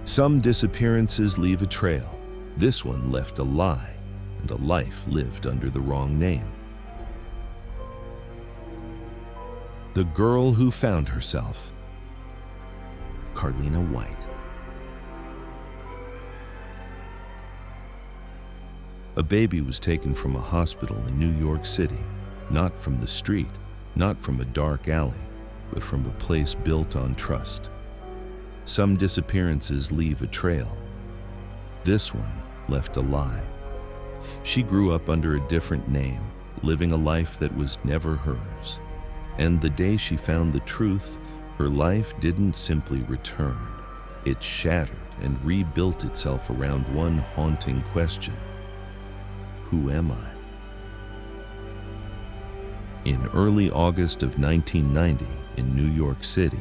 Some disappearances leave a trail. This one left a lie, and a life lived under the wrong name. The girl who found herself. Carlina White. A baby was taken from a hospital in New York City, not from the street, not from a dark alley, but from a place built on trust. Some disappearances leave a trail. This one left a lie. She grew up under a different name, living a life that was never hers. And the day she found the truth, her life didn't simply return. It shattered and rebuilt itself around one haunting question. Who am I? In early August of 1990 in New York City,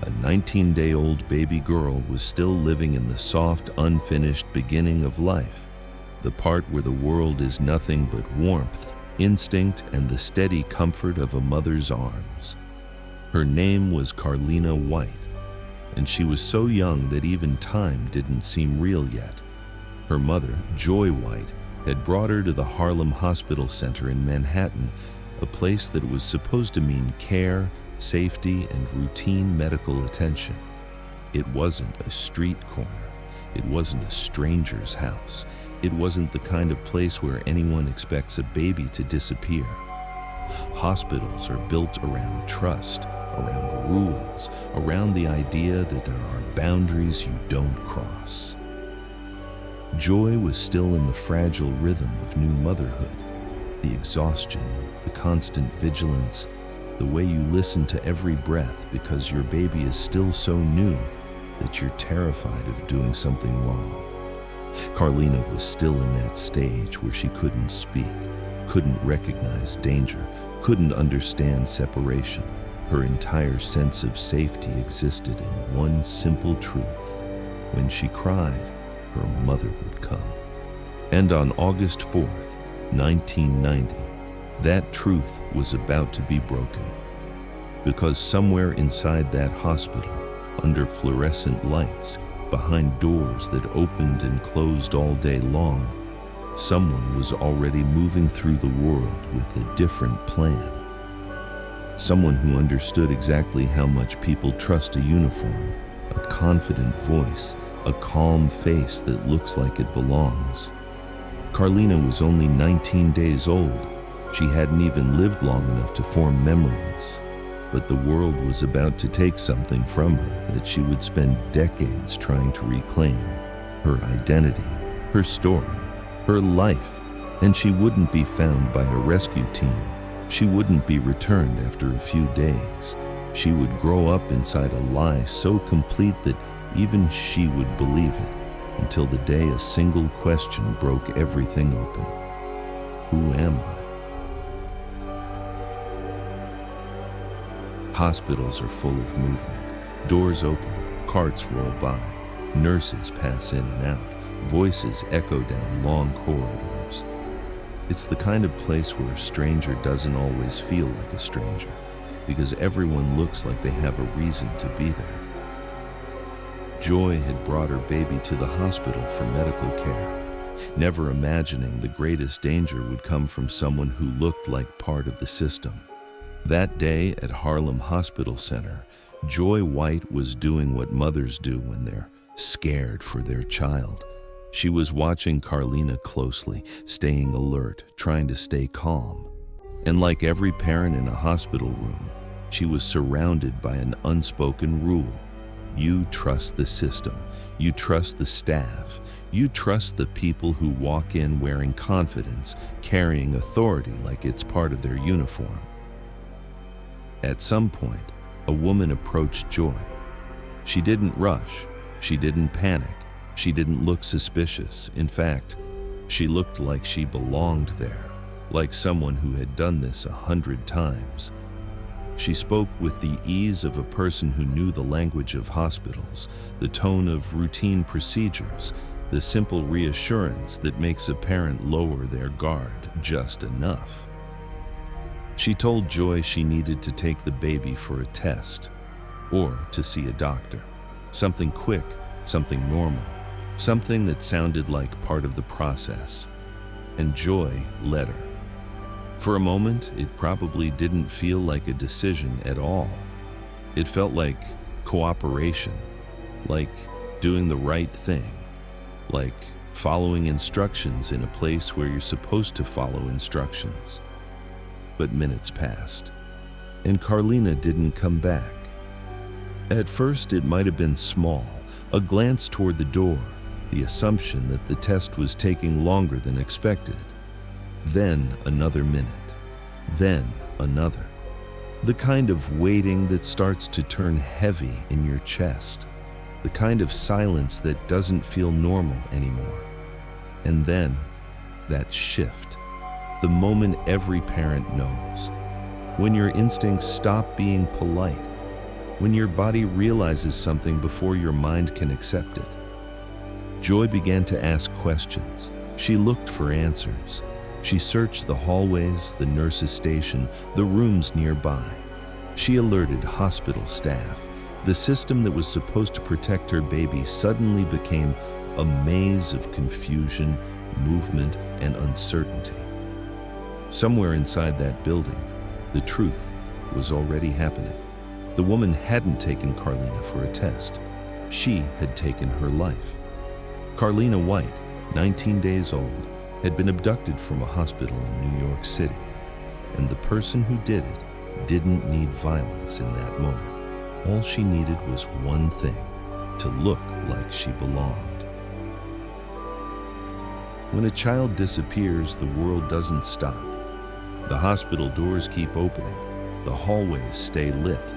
a 19-day-old baby girl was still living in the soft, unfinished beginning of life, the part where the world is nothing but warmth, instinct, and the steady comfort of a mother's arms. Her name was Carlina White, and she was so young that even time didn't seem real yet. Her mother, Joy White, had brought her to the Harlem Hospital Center in Manhattan, a place that was supposed to mean care, safety, and routine medical attention. It wasn't a street corner. It wasn't a stranger's house. It wasn't the kind of place where anyone expects a baby to disappear. Hospitals are built around trust, around rules, around the idea that there are boundaries you don't cross. Joy was still in the fragile rhythm of new motherhood. The exhaustion, the constant vigilance, the way you listen to every breath because your baby is still so new that you're terrified of doing something wrong. Carlina was still in that stage where she couldn't speak, couldn't recognize danger, couldn't understand separation. Her entire sense of safety existed in one simple truth. When she cried, her mother would come. And on August 4th, 1990, that truth was about to be broken. Because somewhere inside that hospital, under fluorescent lights, behind doors that opened and closed all day long, someone was already moving through the world with a different plan. Someone who understood exactly how much people trust a uniform, a confident voice, a calm face that looks like it belongs. Carlina was only 19 days old. She hadn't even lived long enough to form memories. But the world was about to take something from her that she would spend decades trying to reclaim. Her identity, her story, her life. And she wouldn't be found by a rescue team. She wouldn't be returned after a few days. She would grow up inside a lie so complete that even she would believe it, until the day a single question broke everything open. Who am I? Hospitals are full of movement. Doors open, carts roll by, nurses pass in and out, voices echo down long corridors. It's the kind of place where a stranger doesn't always feel like a stranger, because everyone looks like they have a reason to be there. Joy had brought her baby to the hospital for medical care, never imagining the greatest danger would come from someone who looked like part of the system. That day at Harlem Hospital Center, Joy White was doing what mothers do when they're scared for their child. She was watching Carlina closely, staying alert, trying to stay calm. And like every parent in a hospital room, she was surrounded by an unspoken rule. You trust the system. You trust the staff. You trust the people who walk in wearing confidence, carrying authority like it's part of their uniform. At some point, a woman approached Joy. She didn't rush. She didn't panic. She didn't look suspicious. In fact, she looked like she belonged there, like someone who had done this 100 times. She spoke with the ease of a person who knew the language of hospitals, the tone of routine procedures, the simple reassurance that makes a parent lower their guard just enough. She told Joy she needed to take the baby for a test, or to see a doctor. Something quick, something normal, something that sounded like part of the process. And Joy let her. For a moment, it probably didn't feel like a decision at all. It felt like cooperation, like doing the right thing, like following instructions in a place where you're supposed to follow instructions. But minutes passed, and Carlina didn't come back. At first, it might have been small, a glance toward the door, the assumption that the test was taking longer than expected. Then another minute, then another. The kind of waiting that starts to turn heavy in your chest, the kind of silence that doesn't feel normal anymore. And then, that shift, the moment every parent knows, when your instincts stop being polite, when your body realizes something before your mind can accept it. Joy began to ask questions. She looked for answers. She searched the hallways, the nurse's station, the rooms nearby. She alerted hospital staff. The system that was supposed to protect her baby suddenly became a maze of confusion, movement, and uncertainty. Somewhere inside that building, the truth was already happening. The woman hadn't taken Carlina for a test. She had taken her life. Carlina White, 19 days old, had been abducted from a hospital in New York City, and the person who did it didn't need violence in that moment. All she needed was one thing: to look like she belonged. When a child disappears, the world doesn't stop. The hospital doors keep opening. The hallways stay lit.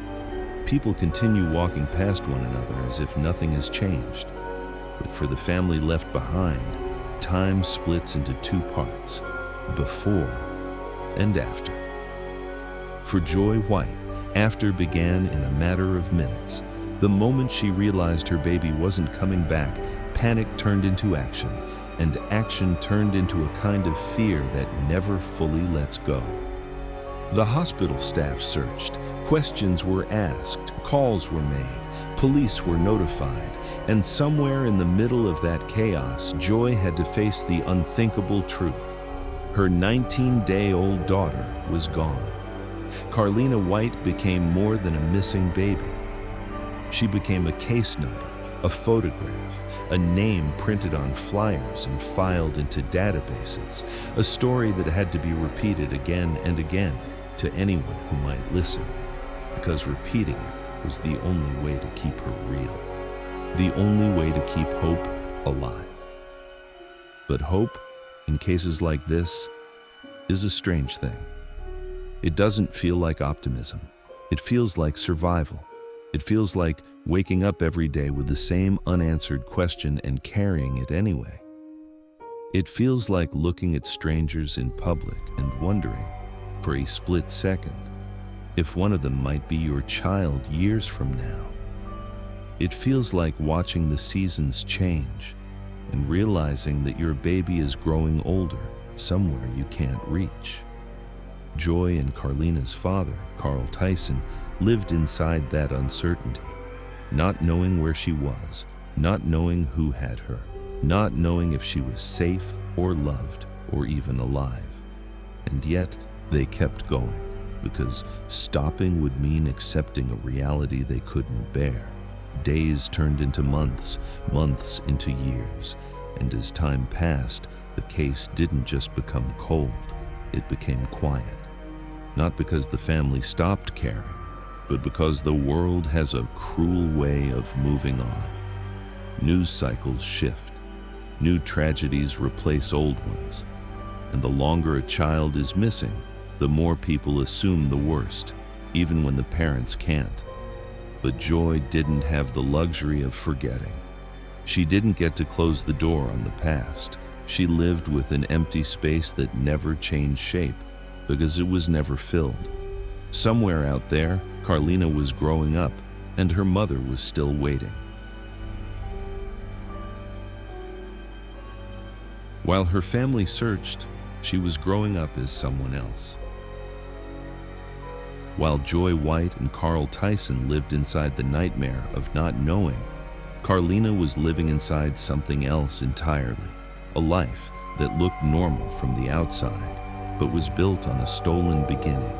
People continue walking past one another as if nothing has changed. But for the family left behind, time splits into two parts: before and after. For Joy White, after began in a matter of minutes. The moment she realized her baby wasn't coming back, panic turned into action, and action turned into a kind of fear that never fully lets go. The hospital staff searched, questions were asked, calls were made, police were notified, and somewhere in the middle of that chaos, Joy had to face the unthinkable truth. Her 19-day-old daughter was gone. Carlina White became more than a missing baby. She became a case number, a photograph, a name printed on flyers and filed into databases, a story that had to be repeated again and again to anyone who might listen, because repeating it was the only way to keep her real, the only way to keep hope alive. But hope, in cases like this, is a strange thing. It doesn't feel like optimism. It feels like survival. It feels like waking up every day with the same unanswered question and carrying it anyway. It feels like looking at strangers in public and wondering, for a split second, if one of them might be your child years from now. It feels like watching the seasons change and realizing that your baby is growing older somewhere you can't reach. Joy and Carlina's father, Carl Tyson, lived inside that uncertainty, not knowing where she was, not knowing who had her, not knowing if she was safe or loved or even alive. And yet, they kept going, because stopping would mean accepting a reality they couldn't bear. Days turned into months, months into years, and as time passed, the case didn't just become cold, it became quiet. Not because the family stopped caring, but because the world has a cruel way of moving on. News cycles shift, new tragedies replace old ones, and the longer a child is missing, the more people assume the worst, even when the parents can't. But Joy didn't have the luxury of forgetting. She didn't get to close the door on the past. She lived with an empty space that never changed shape, because it was never filled. Somewhere out there, Carlina was growing up, and her mother was still waiting. While her family searched, she was growing up as someone else. While Joy White and Carl Tyson lived inside the nightmare of not knowing, Carlina was living inside something else entirely, a life that looked normal from the outside, but was built on a stolen beginning.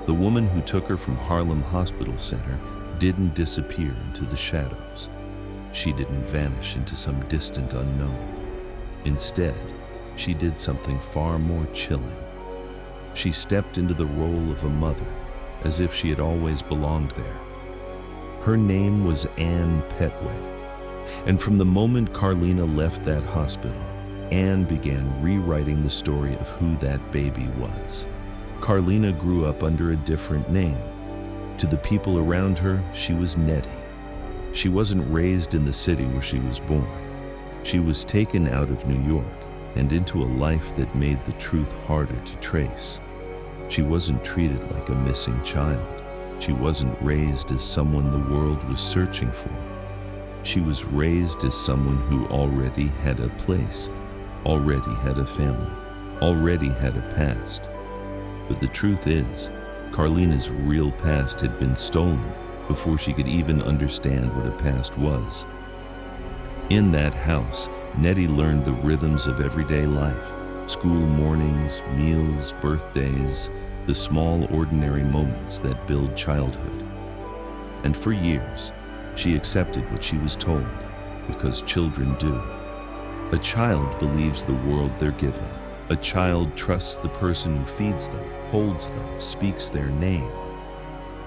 The woman who took her from Harlem Hospital Center didn't disappear into the shadows. She didn't vanish into some distant unknown. Instead, she did something far more chilling. She stepped into the role of a mother, as if she had always belonged there. Her name was Ann Petway, and from the moment Carlina left that hospital, Ann began rewriting the story of who that baby was. Carlina grew up under a different name. To the people around her, she was Netty. She wasn't raised in the city where she was born. She was taken out of New York and into a life that made the truth harder to trace. She wasn't treated like a missing child. She wasn't raised as someone the world was searching for. She was raised as someone who already had a place, already had a family, already had a past. But the truth is, Carlina's real past had been stolen before she could even understand what a past was. In that house, Netty learned the rhythms of everyday life, school mornings, meals, birthdays, the small ordinary moments that build childhood. And for years, she accepted what she was told, because children do. A child believes the world they're given. A child trusts the person who feeds them, holds them, speaks their name.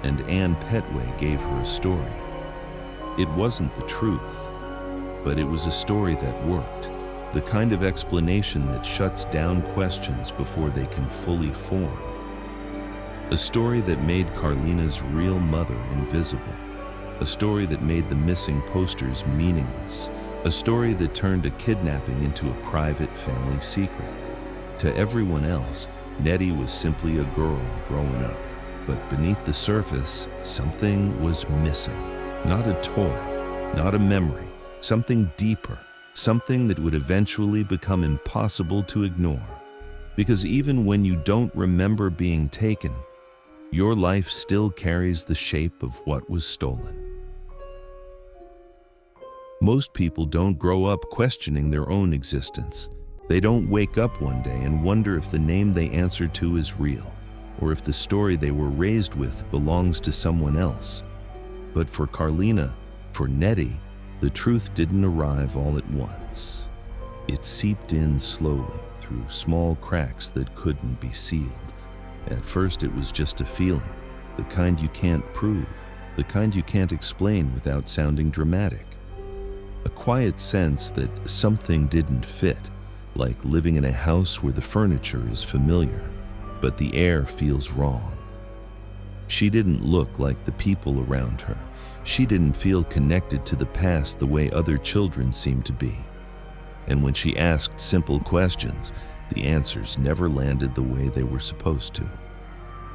And Ann Petway gave her a story. It wasn't the truth, but it was a story that worked, the kind of explanation that shuts down questions before they can fully form. A story that made Carlina's real mother invisible. A story that made the missing posters meaningless. A story that turned a kidnapping into a private family secret. To everyone else, Netty was simply a girl growing up. But beneath the surface, something was missing. Not a toy, not a memory, something deeper, something that would eventually become impossible to ignore. Because even when you don't remember being taken, your life still carries the shape of what was stolen. Most people don't grow up questioning their own existence. They don't wake up one day and wonder if the name they answer to is real, or if the story they were raised with belongs to someone else. But for Carlina, for Netty, the truth didn't arrive all at once. It seeped in slowly through small cracks that couldn't be sealed. At first it was just a feeling, the kind you can't prove, the kind you can't explain without sounding dramatic. A quiet sense that something didn't fit, like living in a house where the furniture is familiar, but the air feels wrong. She didn't look like the people around her. She didn't feel connected to the past the way other children seemed to be. And when she asked simple questions, the answers never landed the way they were supposed to.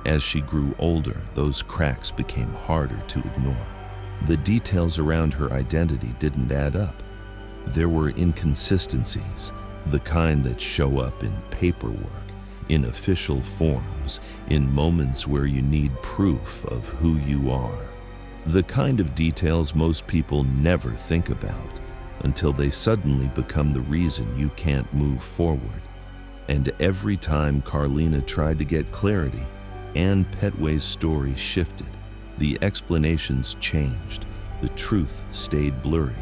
As she grew older, those cracks became harder to ignore. The details around her identity didn't add up. There were inconsistencies, the kind that show up in paperwork, in official forms, in moments where you need proof of who you are. The kind of details most people never think about until they suddenly become the reason you can't move forward. And every time Carlina tried to get clarity, Ann Petway's story shifted. The explanations changed. The truth stayed blurry.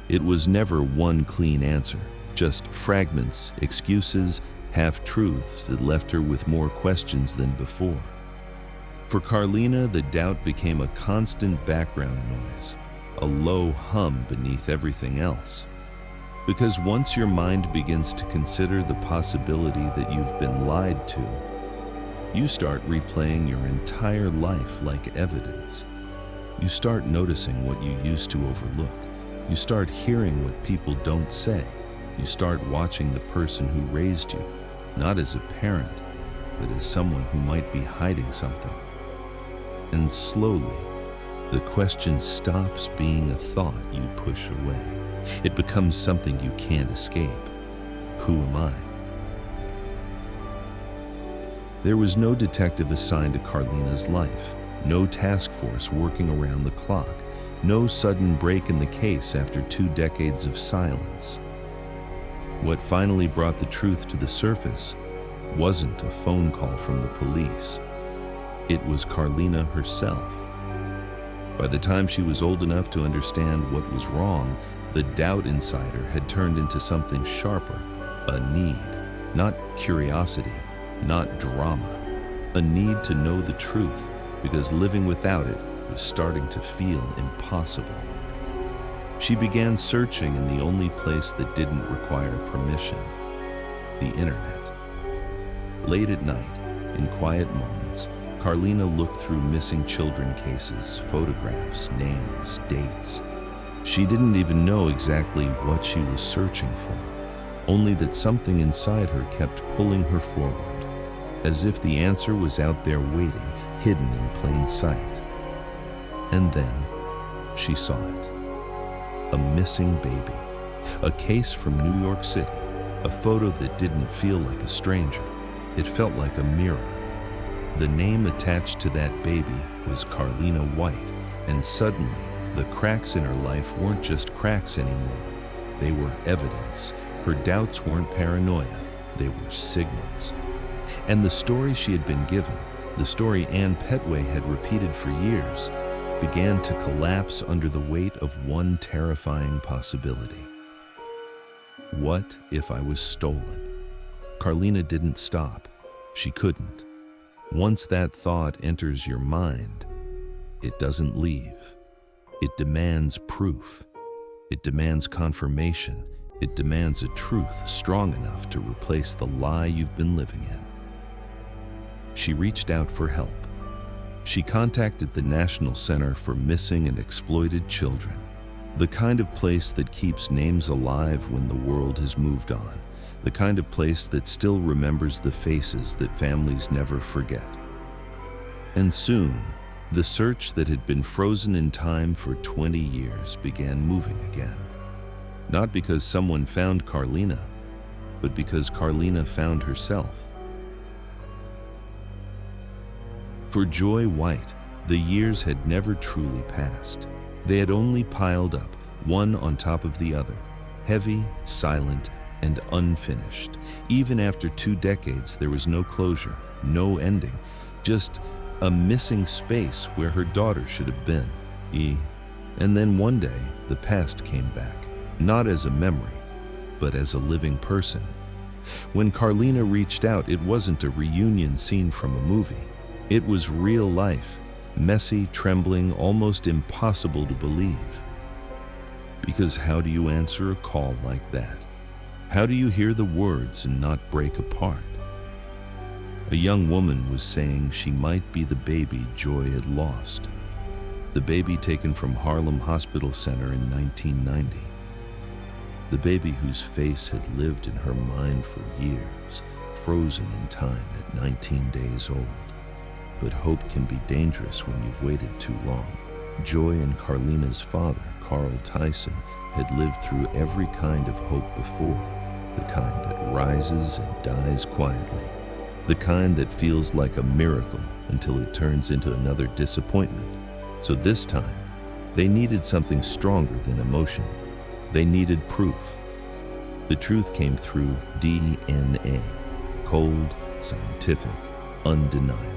It was never one clean answer, just fragments, excuses, half-truths that left her with more questions than before. For Carlina, the doubt became a constant background noise, a low hum beneath everything else. Because once your mind begins to consider the possibility that you've been lied to, you start replaying your entire life like evidence. You start noticing what you used to overlook. You start hearing what people don't say. You start watching the person who raised you, not as a parent, but as someone who might be hiding something. And slowly, the question stops being a thought you push away. It becomes something you can't escape. Who am I? There was no detective assigned to Carlina's life, no task force working around the clock, No sudden break in the case after 2 decades of silence. What finally brought the truth to the surface wasn't a phone call from the police. It was Carlina herself. By the time she was old enough to understand what was wrong, the doubt inside her had turned into something sharper, a need, not curiosity, not drama, a need to know the truth, because living without it was starting to feel impossible. She began searching in the only place that didn't require permission, the internet. Late at night, in quiet moments, Carlina looked through missing children cases, photographs, names, dates. She didn't even know exactly what she was searching for, only that something inside her kept pulling her forward, as if the answer was out there waiting, hidden in plain sight. And then she saw it. A missing baby, a case from New York City, a photo that didn't feel like a stranger. It felt like a mirror. The name attached to that baby was Carlina White, and suddenly, the cracks in her life weren't just cracks anymore. They were evidence. Her doubts weren't paranoia, they were signals. And the story she had been given, the story Ann Petway had repeated for years, began to collapse under the weight of one terrifying possibility. What if I was stolen? Carlina didn't stop. She couldn't. Once that thought enters your mind, it doesn't leave. It demands proof. It demands confirmation. It demands a truth strong enough to replace the lie you've been living in. She reached out for help. She contacted the National Center for Missing and Exploited Children, the kind of place that keeps names alive when the world has moved on, the kind of place that still remembers the faces that families never forget. And soon, the search that had been frozen in time for 20 years began moving again. Not because someone found Carlina, but because Carlina found herself. For Joy White, the years had never truly passed. They had only piled up, one on top of the other, heavy, silent, and unfinished. Even after 2 decades, there was no closure, no ending, just a missing space where her daughter should have been. And then one day, the past came back, not as a memory, but as a living person. When Carlina reached out, it wasn't a reunion scene from a movie. It was real life, messy, trembling, almost impossible to believe. Because how do you answer a call like that? How do you hear the words and not break apart? A young woman was saying she might be the baby Joy had lost. The baby taken from Harlem Hospital Center in 1990. The baby whose face had lived in her mind for years, frozen in time at 19 days old. But hope can be dangerous when you've waited too long. Joy and Carlina's father, Carl Tyson, had lived through every kind of hope before. The kind that rises and dies quietly. The kind that feels like a miracle until it turns into another disappointment. So this time, they needed something stronger than emotion. They needed proof. The truth came through DNA. Cold, scientific, undeniable.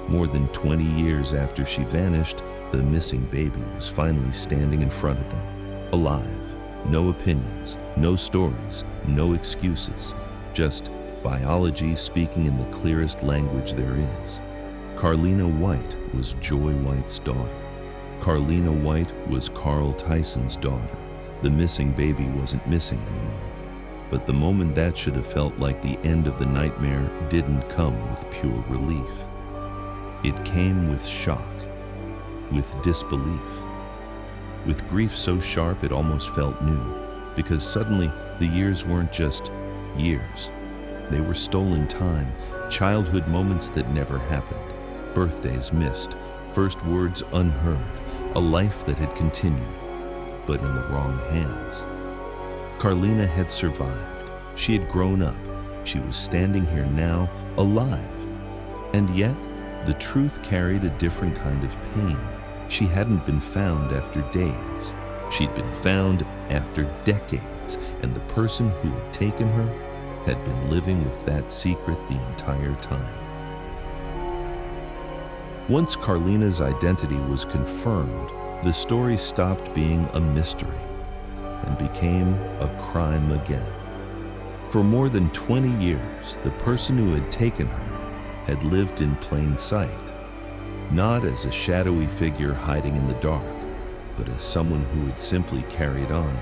More than 20 years after she vanished, the missing baby was finally standing in front of them, alive. No opinions, no stories, no excuses, just biology speaking in the clearest language there is. Carlina White was Joy White's daughter. Carlina White was Carl Tyson's daughter. The missing baby wasn't missing anymore. But the moment that should have felt like the end of the nightmare didn't come with pure relief. It came with shock, with disbelief, with grief so sharp it almost felt new, because suddenly the years weren't just years. They were stolen time, childhood moments that never happened, birthdays missed, first words unheard, a life that had continued, but in the wrong hands. Carlina had survived. She had grown up. She was standing here now, alive. And yet, the truth carried a different kind of pain. She hadn't been found after days. She'd been found after decades, and the person who had taken her had been living with that secret the entire time. Once Carlina's identity was confirmed, the story stopped being a mystery and became a crime again. For more than 20 years, the person who had taken her had lived in plain sight, not as a shadowy figure hiding in the dark, but as someone who had simply carried on,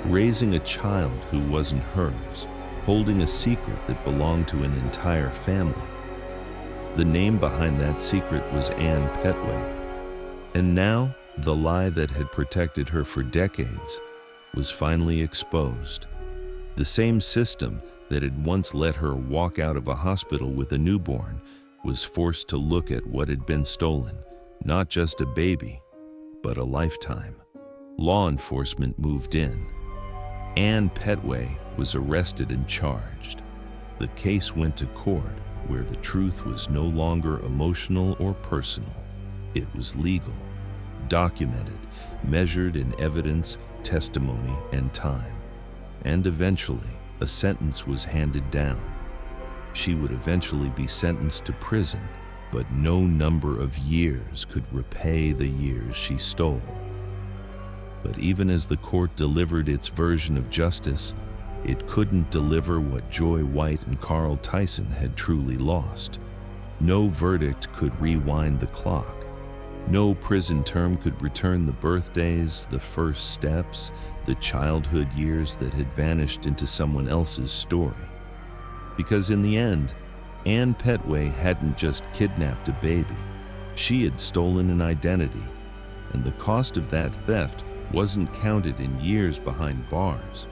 raising a child who wasn't hers, holding a secret that belonged to an entire family. The name behind that secret was Ann Petway, and now the lie that had protected her for decades was finally exposed. The same system that had once let her walk out of a hospital with a newborn was forced to look at what had been stolen, not just a baby, but a lifetime. Law enforcement moved in. Ann Petway was arrested and charged. The case went to court, where the truth was no longer emotional or personal. It was legal, documented, measured in evidence, testimony, and time. And eventually, a sentence was handed down. She would eventually be sentenced to prison, but no number of years could repay the years she stole. But even as the court delivered its version of justice, it couldn't deliver what Joy White and Carl Tyson had truly lost. No verdict could rewind the clock. No prison term could return the birthdays, the first steps, the childhood years that had vanished into someone else's story. Because in the end, Ann Petway hadn't just kidnapped a baby. She had stolen an identity, and the cost of that theft wasn't counted in years behind bars.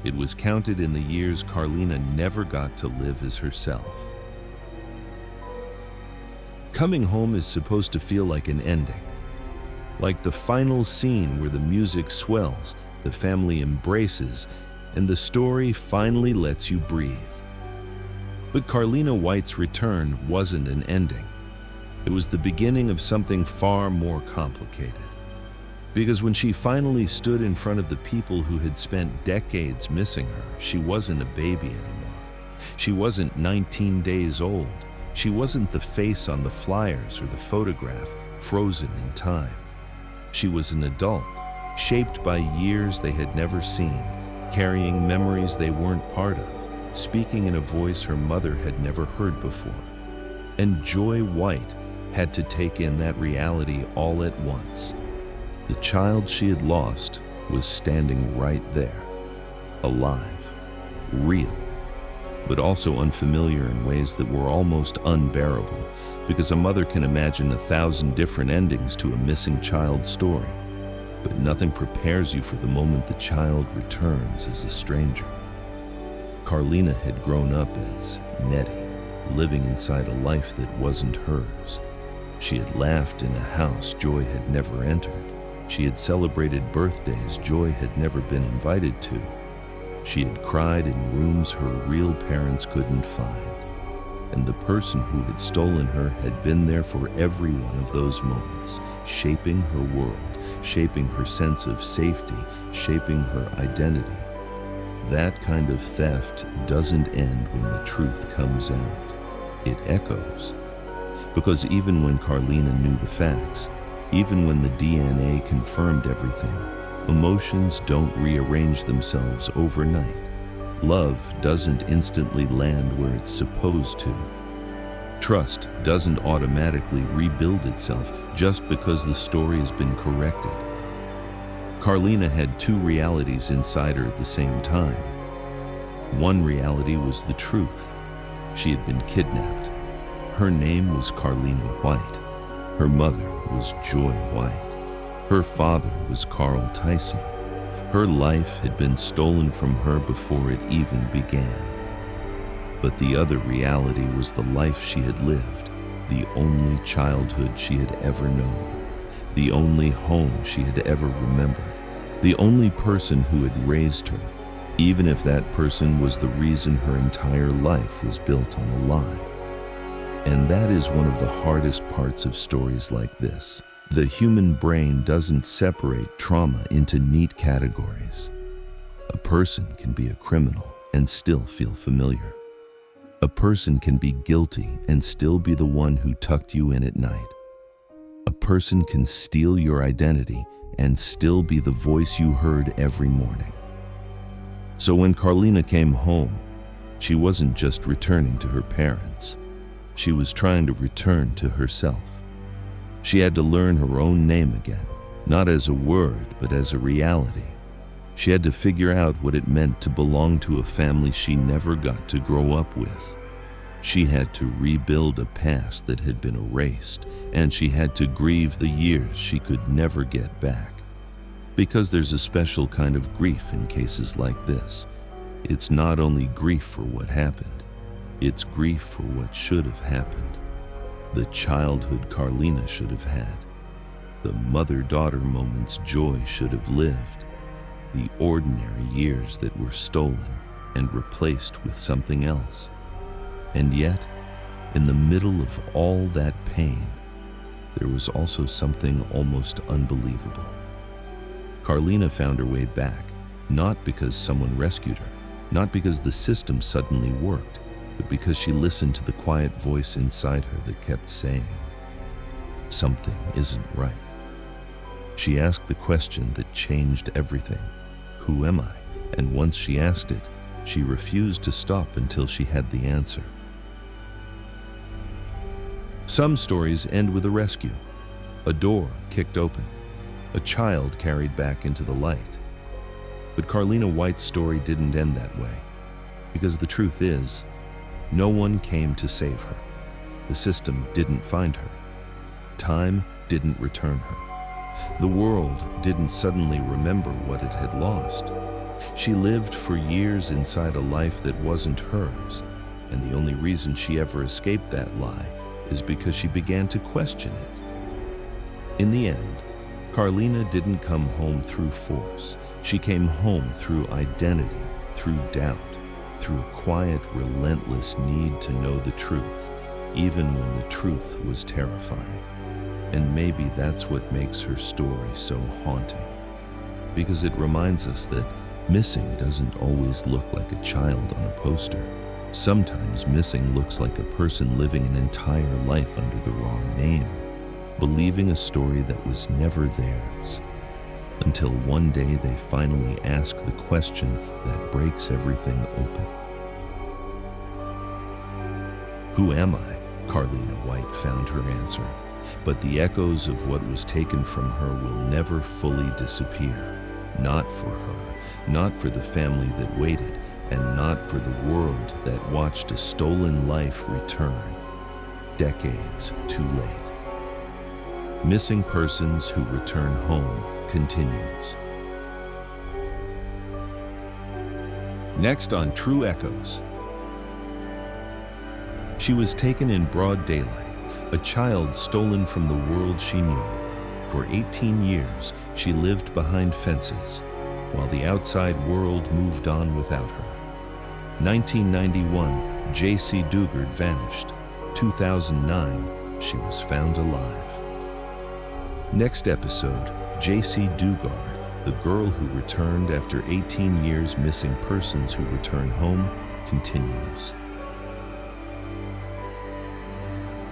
It was counted in the years Carlina never got to live as herself. Coming home is supposed to feel like an ending, like the final scene where the music swells, the family embraces, and the story finally lets you breathe. But Carlina White's return wasn't an ending. It was the beginning of something far more complicated. Because when she finally stood in front of the people who had spent decades missing her, she wasn't a baby anymore. She wasn't 19 days old. She wasn't the face on the flyers or the photograph frozen in time. She was an adult, shaped by years they had never seen, carrying memories they weren't part of, speaking in a voice her mother had never heard before. And Joy White had to take in that reality all at once. The child she had lost was standing right there, alive, real, but also unfamiliar in ways that were almost unbearable, because a mother can imagine 1,000 different endings to a missing child's story, but nothing prepares you for the moment the child returns as a stranger. Carlina had grown up as Netty, living inside a life that wasn't hers. She had laughed in a house Joy had never entered. She had celebrated birthdays Joy had never been invited to. She had cried in rooms her real parents couldn't find. And the person who had stolen her had been there for every one of those moments, shaping her world, shaping her sense of safety, shaping her identity. That kind of theft doesn't end when the truth comes out. It echoes. Because even when Carlina knew the facts, even when the DNA confirmed everything, emotions don't rearrange themselves overnight. Love doesn't instantly land where it's supposed to. Trust doesn't automatically rebuild itself just because the story has been corrected. Carlina had two realities inside her at the same time. One reality was the truth. She had been kidnapped. Her name was Carlina White. Her mother was Joy White. Her father was Carl Tyson. Her life had been stolen from her before it even began. But the other reality was the life she had lived, the only childhood she had ever known, the only home she had ever remembered, the only person who had raised her, even if that person was the reason her entire life was built on a lie. And that is one of the hardest parts of stories like this. The human brain doesn't separate trauma into neat categories. A person can be a criminal and still feel familiar. A person can be guilty and still be the one who tucked you in at night. A person can steal your identity and still be the voice you heard every morning. So when Carlina came home, she wasn't just returning to her parents. She was trying to return to herself. She had to learn her own name again, not as a word, but as a reality. She had to figure out what it meant to belong to a family she never got to grow up with. She had to rebuild a past that had been erased, and she had to grieve the years she could never get back. Because there's a special kind of grief in cases like this. It's not only grief for what happened, it's grief for what should have happened. The childhood Carlina should have had. The mother-daughter moments Joy should have lived. The ordinary years that were stolen and replaced with something else. And yet, in the middle of all that pain, there was also something almost unbelievable. Carlina found her way back, not because someone rescued her, not because the system suddenly worked, but because she listened to the quiet voice inside her that kept saying, "Something isn't right." She asked the question that changed everything. Who am I? And once she asked it, she refused to stop until she had the answer. Some stories end with a rescue, a door kicked open, a child carried back into the light. But Carlina White's story didn't end that way, because the truth is, no one came to save her. The system didn't find her. Time didn't return her. The world didn't suddenly remember what it had lost. She lived for years inside a life that wasn't hers, and the only reason she ever escaped that lie is because she began to question it. In the end, Carlina didn't come home through force. She came home through identity, through doubt, through a quiet, relentless need to know the truth, even when the truth was terrifying. And maybe that's what makes her story so haunting, because it reminds us that missing doesn't always look like a child on a poster. Sometimes missing looks like a person living an entire life under the wrong name, believing a story that was never theirs, until one day they finally ask the question that breaks everything open. Who am I? Carlina White found her answer, but the echoes of what was taken from her will never fully disappear. Not for her, not for the family that waited, and not for the world that watched a stolen life return, decades too late. Missing Persons Who Return Home continues. Next on True Echoes. She was taken in broad daylight, a child stolen from the world she knew. For 18 years, she lived behind fences, while the outside world moved on without her. 1991, Jaycee Dugard vanished. 2009, she was found alive. Next episode, Jaycee Dugard, the girl who returned after 18 years. Missing Persons Who Return Home continues.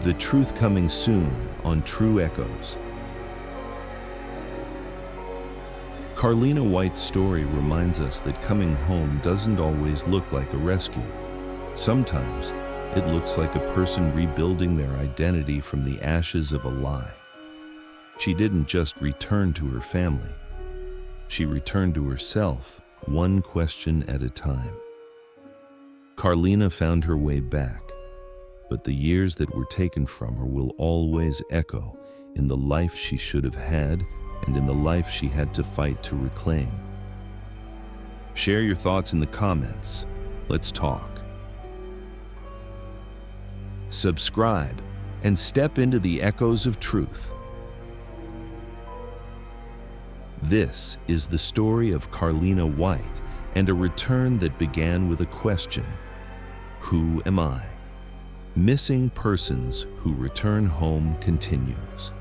The truth coming soon on True Echoes. Carlina White's story reminds us that coming home doesn't always look like a rescue. Sometimes it looks like a person rebuilding their identity from the ashes of a lie. She didn't just return to her family. She returned to herself, one question at a time. Carlina found her way back, but the years that were taken from her will always echo in the life she should have had and in the life she had to fight to reclaim. Share your thoughts in the comments. Let's talk. Subscribe and step into the echoes of truth. This is the story of Carlina White and a return that began with a question. Who am I? Missing Persons Who Return Home continues.